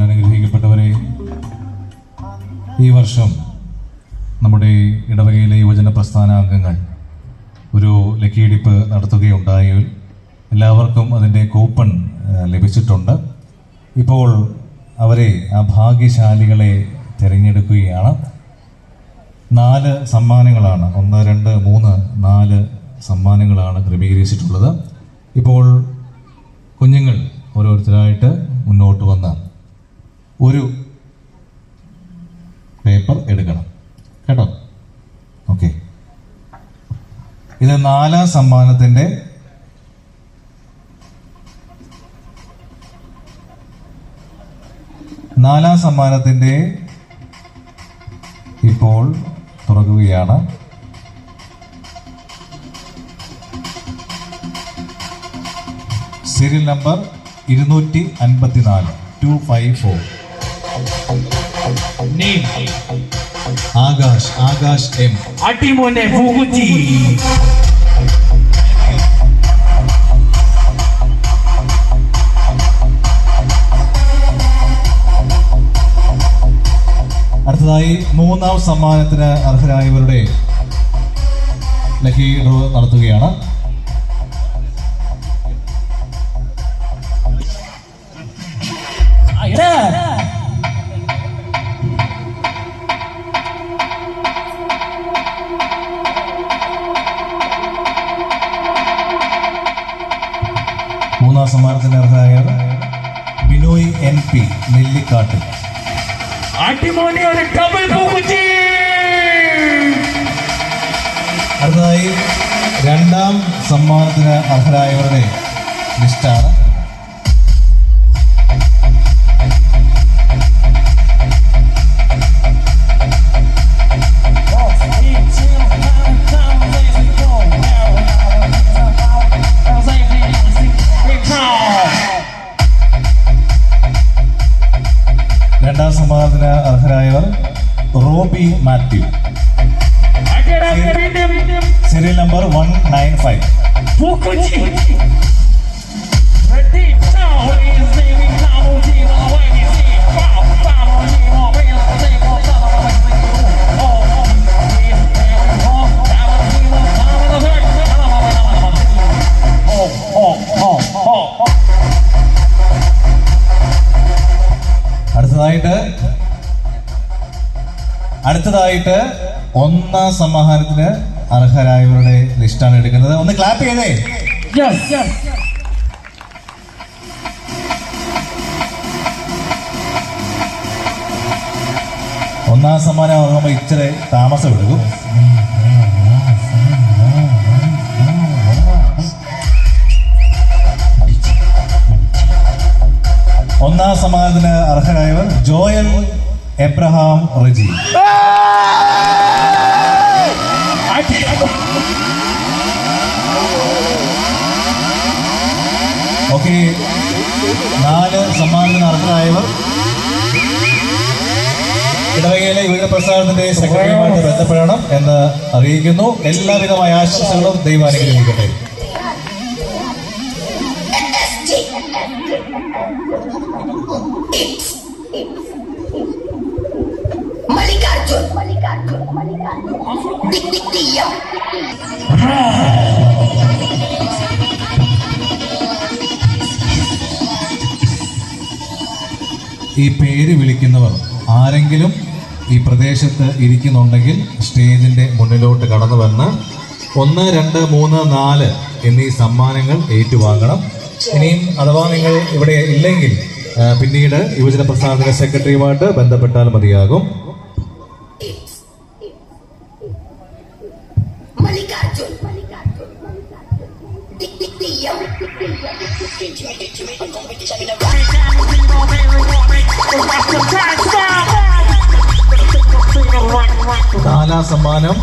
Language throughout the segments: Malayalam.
അനുഗ്രഹിക്കപ്പെട്ടവരെ, ഈ വർഷം നമ്മുടെ ഇടവകയിലെ യുവജന പ്രസ്ഥാന അംഗങ്ങൾ ഒരു ലക്കിയെടുപ്പ് നടത്തുകയുണ്ടായി. എല്ലാവർക്കും അതിൻ്റെ കൂപ്പൺ ലഭിച്ചിട്ടുണ്ട്. ഇപ്പോൾ അവരെ ആ ഭാഗ്യശാലികളെ തിരഞ്ഞെടുക്കുകയാണ്. 4 സമ്മാനങ്ങളാണ്, 1, 2, 3, 4 സമ്മാനങ്ങളാണ് ക്രമീകരിച്ചിട്ടുള്ളത്. ഇപ്പോൾ കുഞ്ഞുങ്ങൾ ഓരോരുത്തരായിട്ട് മുന്നോട്ട് വന്ന് ഒരു പേപ്പർ എടുക്കണം കേട്ടോ. ഓക്കെ, ഇത് 4ാം സമ്മാനത്തിന്റെ ഇപ്പോൾ തുറക്കുകയാണ്. Serial number 254 254. ആകാശ് എം. അടിമോനെ പൂകുറ്റി. അടുത്തതായി 3ാം സമ്മാനത്തിന് അർഹരായവരുടെ ലക്കി ഡ്രോ നടത്തുകയാണ്. മൂന്നാം സമ്മാനത്തിന് അർഹരായവർ ബിനോയ് NP നെല്ലിക്കാട്ട്. അടുത്തതായി 2ാം സമ്മാനത്തിന് അർഹരായവരുടെ ലിസ്റ്റാണ്. രണ്ടാം സമ്മാനത്തിന് അർഹരായവർ റോബി മാത്യു, സീരിയൽ നമ്പർ 195. അടുത്തതായിട്ട് 1ാം സമ്മാനത്തിന് അർഹരായവരുടെ ലിസ്റ്റാണ് എടുക്കുന്നത്. ഒന്ന് ക്ലാപ്പ് ചെയ്തേ. ഒന്നാം സമ്മാനം ആകുമ്പോൾ ഇച്ചിരി താമസം എടുക്കും. ഒന്നാം സമ്മാനത്തിന് അർഹരായവർ ജോയൽ എബ്രഹാം റജി. ഓക്കെ, 4 സമ്മാനത്തിന് അർഹരായവർ ഇടവകയിലെ യുവജന പ്രസ്ഥാനത്തിന്റെ സെക്രട്ടറിയുമായിട്ട് ബന്ധപ്പെടണം എന്ന് അറിയിക്കുന്നു. എല്ലാവിധമായ ആശംസകളും ദൈവം അനുഗ്രഹിക്കട്ടെ. ഈ പേര് വിളിക്കുന്നവർ ആരെങ്കിലും ഈ പ്രദേശത്ത് ഇരിക്കുന്നുണ്ടെങ്കിൽ സ്റ്റേജിന്റെ മുന്നിലോട്ട് കടന്നു വന്ന് 1, 2, 3, 4 എന്നീ സമ്മാനങ്ങൾ ഏറ്റുവാങ്ങണം. ഇനിയും അഥവാ നിങ്ങൾ ഇവിടെ ഇല്ലെങ്കിൽ പിന്നീട് യുവജന പ്രസ്ഥാനത്തിന്റെ സെക്രട്ടറിയുമായിട്ട് ബന്ധപ്പെട്ടാൽ മതിയാകും. നാലാം സമ്മാനം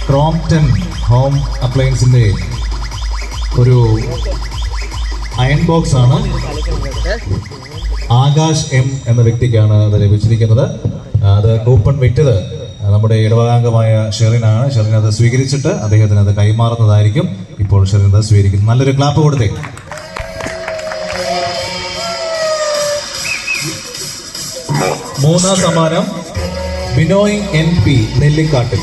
ക്രോംപ്റ്റൺ ഹോം അപ്ലയൻസിന്റെ ഒരു അയൺ ബോക്സ് ആണ്. ആകാശ് എം എന്ന വ്യക്തിക്കാണ് അത് ലഭിച്ചിരിക്കുന്നത്. അത് കൂപ്പൺ വിറ്റത് നമ്മുടെ ഇടവകാംഗമായ ഷെറിനാണ്. ഷെറിൻ അത് സ്വീകരിച്ചിട്ട് അദ്ദേഹത്തിന് അത് കൈമാറുന്നതായിരിക്കും. ഇപ്പോൾ ഷെറിൻ അത് സ്വീകരിക്കുന്നു. നല്ലൊരു ക്ലാപ്പ് കൊടുത്തേ. മൂന്നാം സമ്മാനം ബിനോയ് NP നെല്ലിക്കാട്ടിൽ.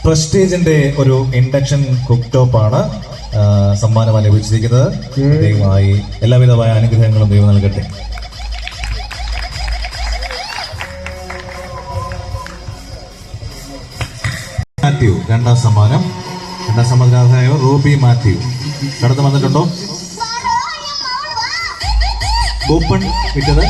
പ്രസ്റ്റീജിന്റെ ഒരു ഇൻഡക്ഷൻ കുക്ക് ടോപ്പ് ആണ് സമ്മാനമായി ലഭിച്ചിരിക്കുന്നത്. ദൈവമായി എല്ലാവിധമായ അനുഗ്രഹങ്ങളും ദൈവം നൽകട്ടെ. മാത്യു രണ്ടാം സമ്മാനത്തിനായ റൂബി മാത്യു കടന്നു വന്നിട്ടുണ്ടോ? കൂപ്പൺ കിട്ടത്